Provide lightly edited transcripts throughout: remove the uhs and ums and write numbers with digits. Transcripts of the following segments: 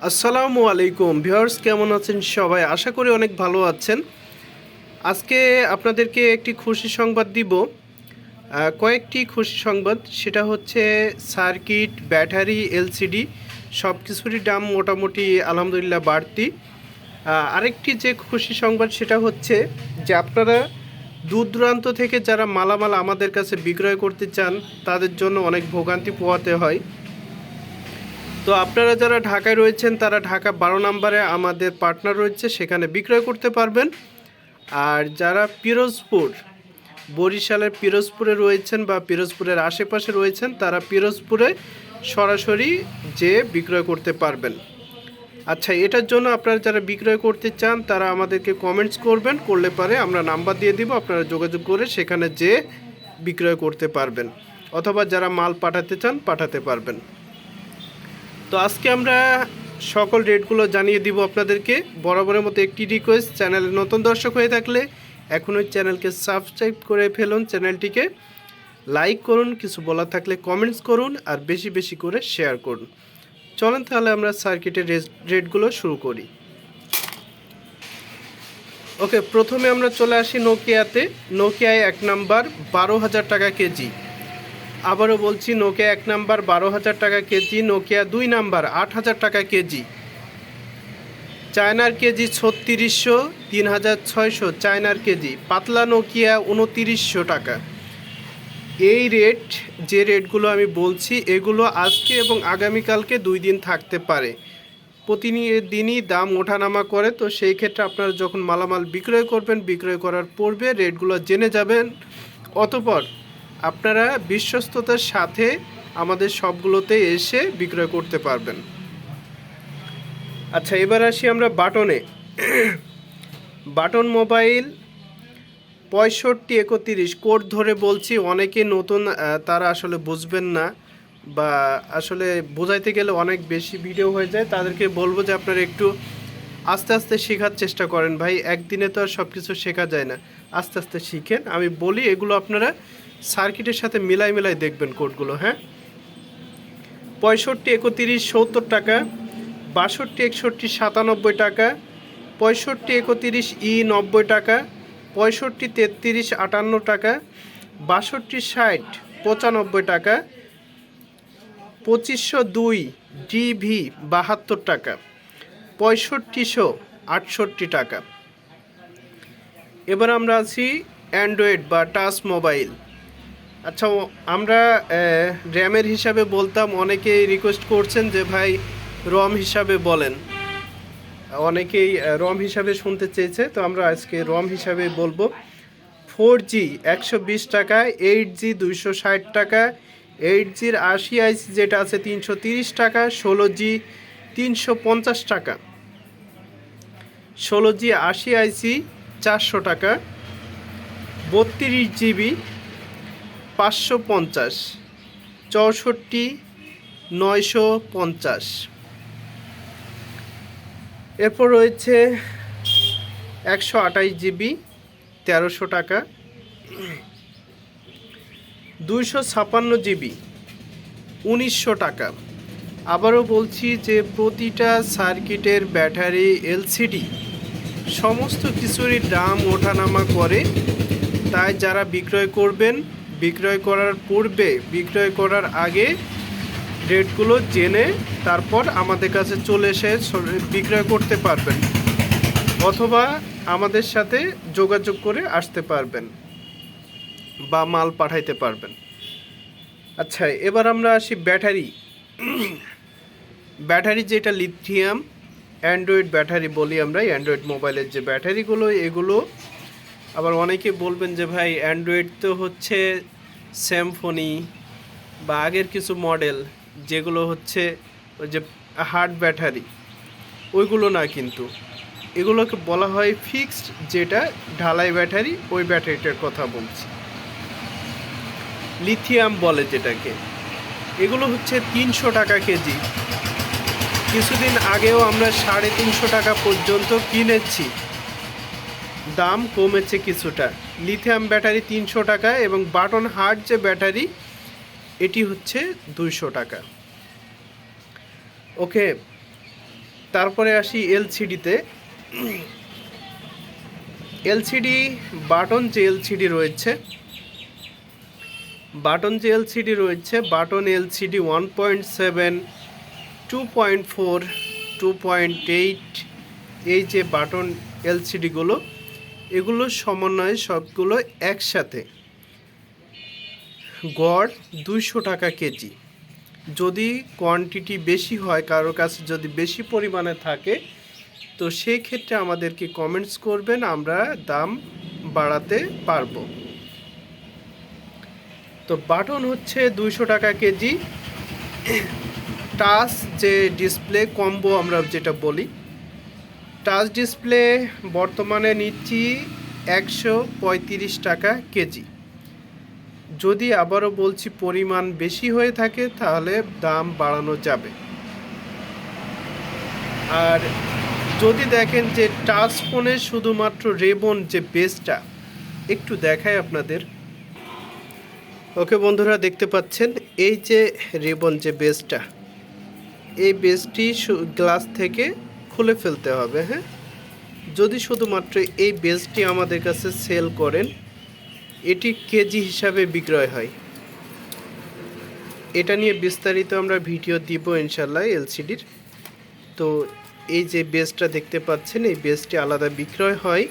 আসসালামু আলাইকুম ভিউয়ার্স, কেমন আছেন সবাই? আশা করি অনেক ভালো আছেন। আজকে আপনাদেরকে একটি খুশি সংবাদ দিব। কয়েকটি খুশি সংবাদ, সেটা হচ্ছে সার্কিট, ব্যাটারি, এলসিডি সব কিছুরই দাম মোটামুটি আলহামদুলিল্লাহ বাড়তি। আরেকটি যে খুশি সংবাদ সেটা হচ্ছে যে আপনারা দূর দূরান্ত থেকে যারা মালামাল আমাদের কাছে বিক্রয় করতে চান তাদের জন্য অনেক ভোগান্তি পোহাতে হয়। তো আপনারা যারা ঢাকায় রয়েছেন তারা ঢাকা 12 নম্বরে আমাদের পার্টনার রয়েছে, সেখানে বিক্রয় করতে পারবেন। আর যারা পিরোজপুর, বরিশালের পিরোজপুরে রয়েছেন বা পিরোজপুরের আশেপাশে রয়েছেন তারা পিরোজপুরে সরাসরি যে বিক্রয় করতে পারবেন। আচ্ছা, এটার জন্য আপনারা যারা বিক্রয় করতে চান তারা আমাদেরকে কমেন্টস করবেন, করলে পারে আমরা নাম্বার দিয়ে দিব, আপনারা যোগাযোগ করে সেখানে যে বিক্রয় করতে পারবেন, অথবা যারা মাল পাঠাতে চান পাঠাতে পারবেন। তো আজকে আমরা সকল রেটগুলো জানিয়ে দিব আপনাদেরকে। বরাবরের মতো একটি রিকোয়েস্ট, চ্যানেলে নতুন দর্শক হয়ে থাকলে এখনই চ্যানেলকে সাবস্ক্রাইব করে ফেলুন, চ্যানেলটিকে লাইক করুন, কিছু বলার থাকলে কমেন্টস করুন, আর বেশি বেশি করে শেয়ার করুন। চলেন তাহলে আমরা সার্কিটের রেটগুলো শুরু করি। ওকে, প্রথমে আমরা চলে আসি নোকিয়াতে। নোকিয়ায় 1 নাম্বার 12,000 টাকা কেজি। আবারও বলছি, নোকিয়া 1 নাম্বার 12,000 টাকা কেজি। নোকিয়া 2 নাম্বার 8,000 টাকা কেজি। চায়নার কেজি 3600, 3,600 চায়নার কেজি। পাতলা নোকিয়া 2900 টাকা। এই রেট, যে রেটগুলো আমি বলছি, এগুলো আজকে এবং আগামীকালকে 2 দিন থাকতে পারে। প্রতিদিনই দাম ওঠানামা করে, তো সেই ক্ষেত্রে আপনারা যখন মালামাল বিক্রয় করবেন, বিক্রয় করার পূর্বে রেটগুলো জেনে যাবেন। অতঃপর আপনারা বিশ্বস্ততার সাথে আমাদের সবগুলোতে এসে বিক্রয় করতে পারবেন। আচ্ছা, এবার আসি আমরা বাটনে। বাটন মোবাইল 6531 কোড ধরে বলছি, অনেকে নতুন, তারা আসলে বুঝবেন না, বা আসলে বোঝাইতে গেলে অনেক বেশি ভিডিও হয়ে যায়। তাদেরকে বলবো যে আপনারা একটু আস্তে আস্তে শেখার চেষ্টা করেন ভাই, একদিনে তো আর সব কিছু শেখা যায় না, আস্তে আস্তে শিখেন। আমি বলি এগুলো আপনারা সার্কিটের সাথে মিলাই মিলাই দেখবেন কোডগুলো। হ্যাঁ, 6531 70 টাকা, 6261 97 টাকা, 6531 ই 90 টাকা, 6533 58 টাকা, 6260 95 টাকা, 2502 ডিভি 72 টাকা, 6568 টাকা। এবার আমরা আছি অ্যান্ড্রয়েড বা টাচ মোবাইল। আচ্ছা, আমরা র্যামের হিসাবে বলতাম, অনেকেই রিকোয়েস্ট করছেন যে ভাই রম হিসাবে বলেন, অনেকেই রম হিসাবে শুনতে চেয়েছে, তো আমরা আজকে রম হিসাবে বলবো। 4G 120 টাকা, 8G 260 টাকা, 8Gর 80 আইসি যেটা আছে 330 টাকা, 16G 350 টাকা, 16G 80 আইসি 400 টাকা, 32GB 550, 64 950। এরপর রয়েছে 128GB 1300 টাকা, 256GB 1900 টাকা। আবারও বলছি যে প্রতিটা সার্কিটের ব্যাটারি, এলসিডি সমস্ত কিছুরই দাম ওঠানামা করে। তাই যারা বিক্রয় করবেন, বিক্রয় করার পূর্বে, বিক্রয় করার আগে রেটগুলো জেনে তারপর আমাদের কাছে চলে এসে বিক্রয় করতে পারবেন, অথবা আমাদের সাথে যোগাযোগ করে আসতে পারবেন বা মাল পাঠাইতে পারবেন। আচ্ছা, এবার আমরা আসি ব্যাটারি। ব্যাটারি যেটা লিথিয়াম অ্যান্ড্রয়েড ব্যাটারি বলি আমরা, অ্যান্ড্রয়েড মোবাইলের যে ব্যাটারিগুলো, এগুলো আবার অনেকে বলবেন যে ভাই অ্যান্ড্রয়েড তো হচ্ছে স্যামফোনি বা আগের কিছু মডেল যেগুলো হচ্ছে ওই যে হার্ড ব্যাটারি, ওইগুলো না, কিন্তু এগুলোকে বলা হয় ফিক্সড, যেটা ঢালাই ব্যাটারি, ওই ব্যাটারিটার কথা বলছি, লিথিয়াম বলে যেটাকে। এগুলো হচ্ছে 300 টাকা কেজি। কিছুদিন আগেও আমরা 350 টাকা পর্যন্ত কিনেছি, দাম কমেছে কিছুটা। লিথিয়াম ব্যাটারি 300 টাকা, এবং বাটন হার্ড যে ব্যাটারি এটি হচ্ছে 200 টাকা। ওকে, তারপরে আসি এলসিডিতে। এলসিডি বাটন যে এলসিডি রয়েছে, বাটন এলসিডি 1.7, 2.4, 2.8, এই যে বাটন এলসিডিগুলো, এগুলো সমন্বয়ে সবগুলো একসাথে গড় 200 টাকা কেজি। যদি কোয়ান্টিটি বেশি হয়, কারোর কাছে যদি বেশি পরিমাণে থাকে, তো সেই ক্ষেত্রে আমাদেরকে কমেন্টস করবেন, আমরা দাম বাড়াতে পারবো। তো বাটন হচ্ছে 200 টাকা কেজি। টাচ যে ডিসপ্লে কম্বো আমরা যেটা বলি, টাচ ডিসপ্লে বর্তমানে নিচ্ছি 135 টাকা কেজি। যদি আবারও বলছি পরিমাণ বেশি হয়ে থাকে তাহলে দাম বাড়ানো যাবে। আর যদি দেখেন যে টাচ ফোনে শুধুমাত্র রেবন যে বেসটা, একটু দেখাই আপনাদের। ওকে বন্ধুরা, দেখতে পাচ্ছেন এই যে রেবন যে বেসটা, এই বেসটি গ্লাস থেকে খুলে ফেলতে হবে। হ্যাঁ, যদি শুধুমাত্র এই বেসটি আমাদের কাছে সেল করেন, এটি কেজি হিসাবে বিক্রয় হয়। এটা নিয়ে বিস্তারিত আমরা ভিডিও দিব ইনশাল্লাহ এলসিডির। তো এই যে বেসটা দেখতে পাচ্ছেন, এই বেসটি আলাদা বিক্রয় হয়।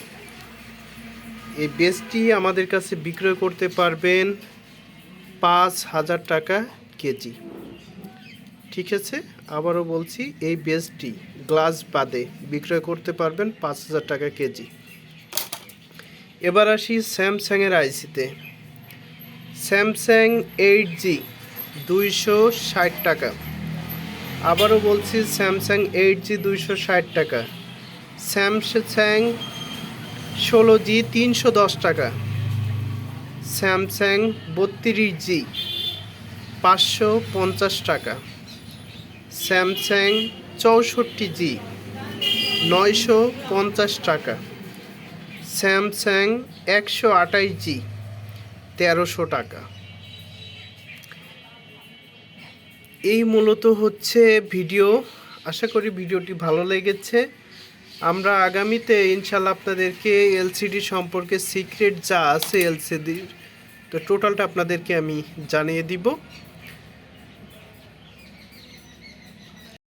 এই বেসটি আমাদের কাছে বিক্রয় করতে পারবেন 5,000 টাকা কেজি। ঠিক আছে, আবারও বলছি, এই বেসটি গ্লাস বাদে বিক্রয় করতে পারবেন 5,000 টাকা কেজি। এবার আসি স্যামসাংয়ের আইসিতে। স্যামসাং 8G 260 টাকা। আবারও বলছি, স্যামসাং 8G 260 টাকা। স্যামসাং 16G 310 টাকা। স্যামসাং 32G 550 টাকা। স্যামসাং 64G 950 টাকা। স্যামসাং 128G 1300 টাকা। এই মূলত হচ্ছে ভিডিও। আশা করি ভিডিওটি ভালো লেগেছে। আমরা আগামীতে ইনশাল্লাহ আপনাদেরকে এলসিডি সম্পর্কে সিক্রেট যা আছে এলসিডির, তো টোটালটা আপনাদেরকে আমি জানিয়ে দিব।